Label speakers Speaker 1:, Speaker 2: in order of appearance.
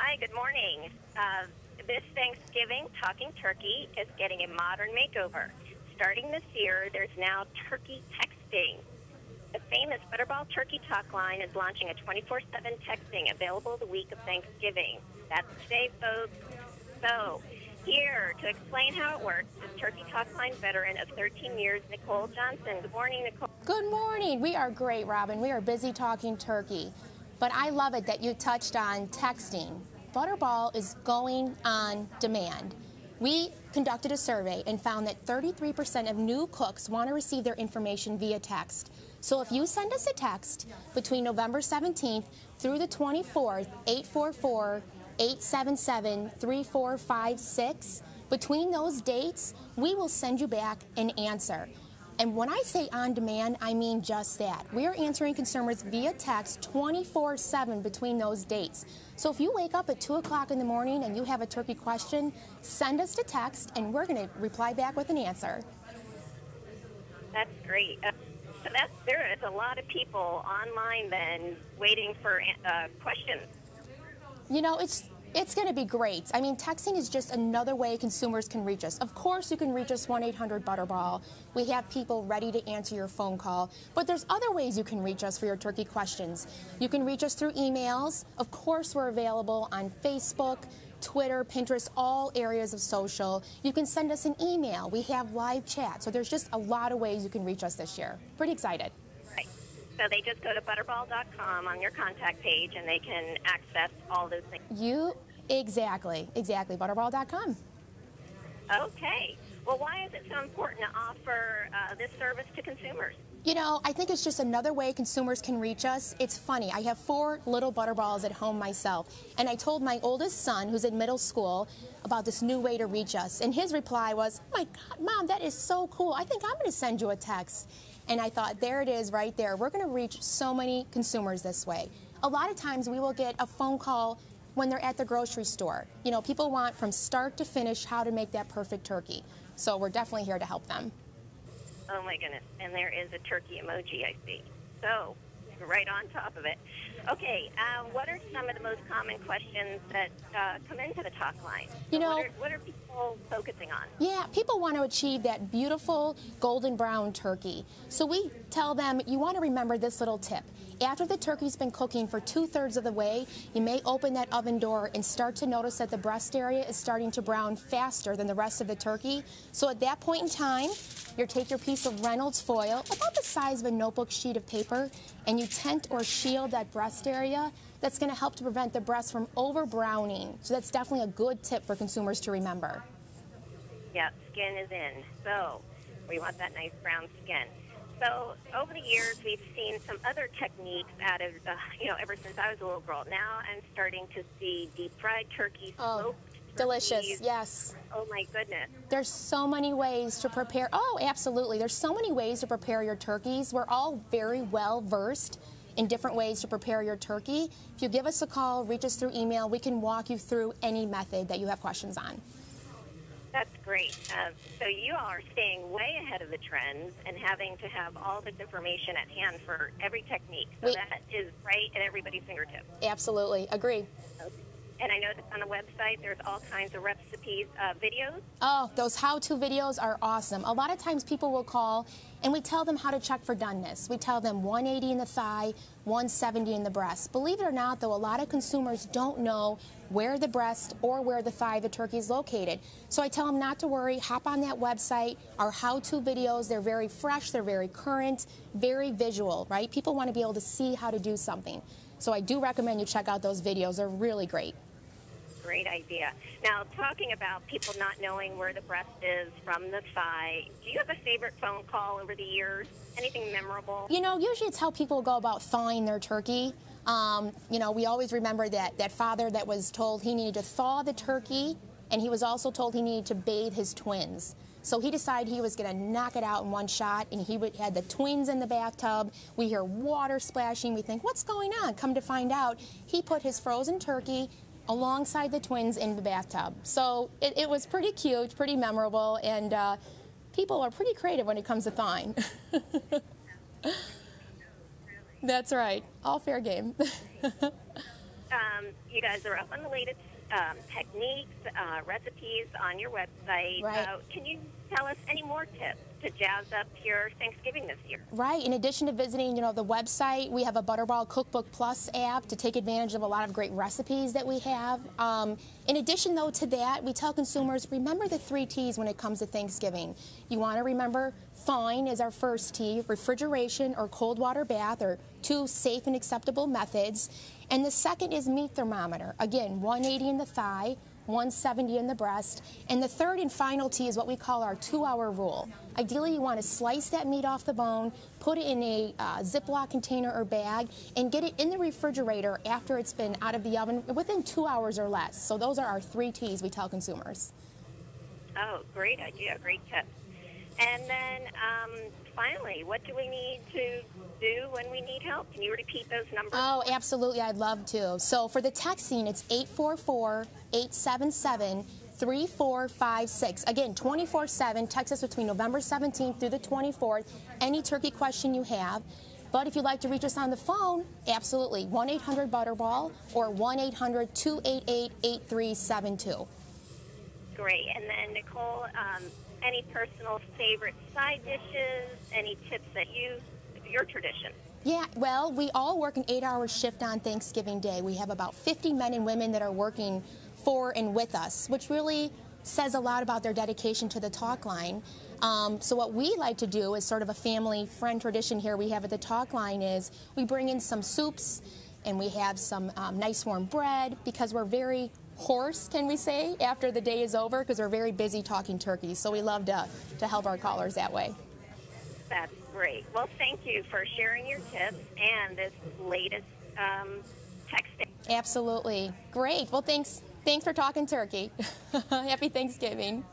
Speaker 1: Hi, good morning. This Thanksgiving, Talking Turkey is getting a modern makeover. Starting this year, there's now turkey texting. The famous Butterball Turkey Talk line is launching a 24/7 texting available the week of Thanksgiving. That's today, folks. So, here to explain how it works is Turkey Talk line veteran of 13 years, Nicole Johnson. Good morning, Nicole.
Speaker 2: Good morning. We are great, Robin. We are busy talking turkey. But I love it that you touched on texting. Butterball is going on demand. We conducted a survey and found that 33% of new cooks want to receive their information via text. So if you send us a text between November 17th through the 24th, 844-877-3456, between those dates, we will send you back an answer. And when I say on demand, I mean just that. We are answering consumers via text 24/7 between those dates. So if you wake up at 2 o'clock in the morning and you have a turkey question, send us a text and we're going to reply back with an answer.
Speaker 1: That's great. There is a lot of people online then waiting for questions.
Speaker 2: You know, it's going to be great. I mean, texting is just another way consumers can reach us. Of course, you can reach us 1-800-BUTTERBALL. We have people ready to answer your phone call. But there's other ways you can reach us for your turkey questions. You can reach us through emails. Of course, we're available on Facebook, Twitter, Pinterest, all areas of social. You can send us an email. We have live chat. So there's just a lot of ways you can reach us this year. Pretty excited.
Speaker 1: Right. So they just go to butterball.com on your contact page and they can access all those things.
Speaker 2: Exactly, butterball.com.
Speaker 1: Okay. Well, why is it so important to offer this service to consumers?
Speaker 2: You know, I think it's just another way consumers can reach us. It's funny. I have 4 little Butterballs at home myself, and I told my oldest son, who's in middle school, about this new way to reach us. And his reply was, "Oh my God, Mom, that is so cool. I think I'm going to send you a text." And I thought, there it is right there. We're going to reach so many consumers this way. A lot of times we will get a phone call when they're at the grocery store. You know, people want from start to finish how to make that perfect turkey. So we're definitely here to help them.
Speaker 1: Oh my goodness, and there is a turkey emoji I see. So, right on top of it. Okay, what are some of the most common questions that come into the talk line?
Speaker 2: You know,
Speaker 1: what are people focusing on?
Speaker 2: Yeah, people want to achieve that beautiful golden brown turkey. So we tell them, you want to remember this little tip. After the turkey's been cooking for 2/3 of the way, you may open that oven door and start to notice that the breast area is starting to brown faster than the rest of the turkey. So at that point in time, you take your piece of Reynolds foil, about the size of a notebook sheet of paper, and you tent or shield that breast area. That's going to help to prevent the breast from over browning. So that's definitely a good tip for consumers to remember.
Speaker 1: Yeah, skin is in. So we want that nice brown skin. So over the years, we've seen some other techniques out of, ever since I was a little girl. Now I'm starting to see deep fried turkey, smoked
Speaker 2: delicious,
Speaker 1: turkeys.
Speaker 2: yes.
Speaker 1: Oh my goodness.
Speaker 2: There's so many ways to prepare. Oh, absolutely. There's so many ways to prepare your turkeys. We're all very well versed in different ways to prepare your turkey. If you give us a call, reach us through email, we can walk you through any method that you have questions on.
Speaker 1: That's great. So you all are staying way ahead of the trends and having to have all this information at hand for every technique. So that is right at everybody's fingertips.
Speaker 2: Absolutely. Agree.
Speaker 1: And I know that on the website there's all kinds of recipes, videos.
Speaker 2: Oh, those how-to videos are awesome. A lot of times people will call and we tell them how to check for doneness. We tell them 180 in the thigh, 170 in the breast. Believe it or not, though, a lot of consumers don't know where the breast or where the thigh of the turkey is located. So I tell them not to worry. Hop on that website. Our how-to videos, they're very fresh, they're very current, very visual, right? People want to be able to see how to do something. So I do recommend you check out those videos. They're really great.
Speaker 1: Great idea. Now, talking about people not knowing where the breast is from the thigh, do you have a favorite phone call over the years? Anything memorable?
Speaker 2: You know, usually it's how people go about thawing their turkey. We always remember that father that was told he needed to thaw the turkey, and he was also told he needed to bathe his twins. So he decided he was going to knock it out in one shot, and he had the twins in the bathtub. We hear water splashing. We think, what's going on? Come to find out, he put his frozen turkey alongside the twins in the bathtub. So it was pretty cute, pretty memorable, and people are pretty creative when it comes to thawing. That's right. All fair game.
Speaker 1: you guys are up on the latest techniques, recipes on your website.
Speaker 2: Right.
Speaker 1: Can you tell us any more tips to jazz up your Thanksgiving this year?
Speaker 2: Right. In addition to visiting, the website, we have a Butterball Cookbook Plus app to take advantage of a lot of great recipes that we have. In addition, though, to that, we tell consumers, remember the 3 T's when it comes to Thanksgiving. You want to remember thawing is our first T, refrigeration or cold water bath are 2 safe and acceptable methods. And the second is meat thermometer. Again, 180 in the thigh, 170 in the breast. And the third and final T is what we call our 2-hour rule. Ideally, you want to slice that meat off the bone, put it in a Ziploc container or bag, and get it in the refrigerator after it's been out of the oven within 2 hours or less. So those are our 3 T's we tell consumers.
Speaker 1: Oh, great idea, great tip. And then finally, what do we need to do when we need help? Can you repeat those numbers?
Speaker 2: Oh, absolutely, I'd love to. So for the texting, it's 844-877-3456. Again, 24/7. Text us between November 17th through the 24th. Any turkey question you have. But if you'd like to reach us on the phone, absolutely, 1-800-BUTTERBALL or 1-800-288-8372.
Speaker 1: Great. And then, Nicole, any personal favorite side dishes, any tips that your tradition?
Speaker 2: Yeah, well, we all work an 8-hour shift on Thanksgiving Day. We have about 50 men and women that are working for and with us, which really says a lot about their dedication to the Talk Line. So what we like to do is sort of a family friend tradition here we have at the Talk Line is we bring in some soups and we have some nice warm bread because we're very hoarse, can we say, after the day is over because we're very busy talking turkey. So we love to help our callers that way.
Speaker 1: That's great. Well, thank you for sharing your tips and this latest texting.
Speaker 2: Absolutely. Great. Well, thanks for talking turkey. Happy Thanksgiving.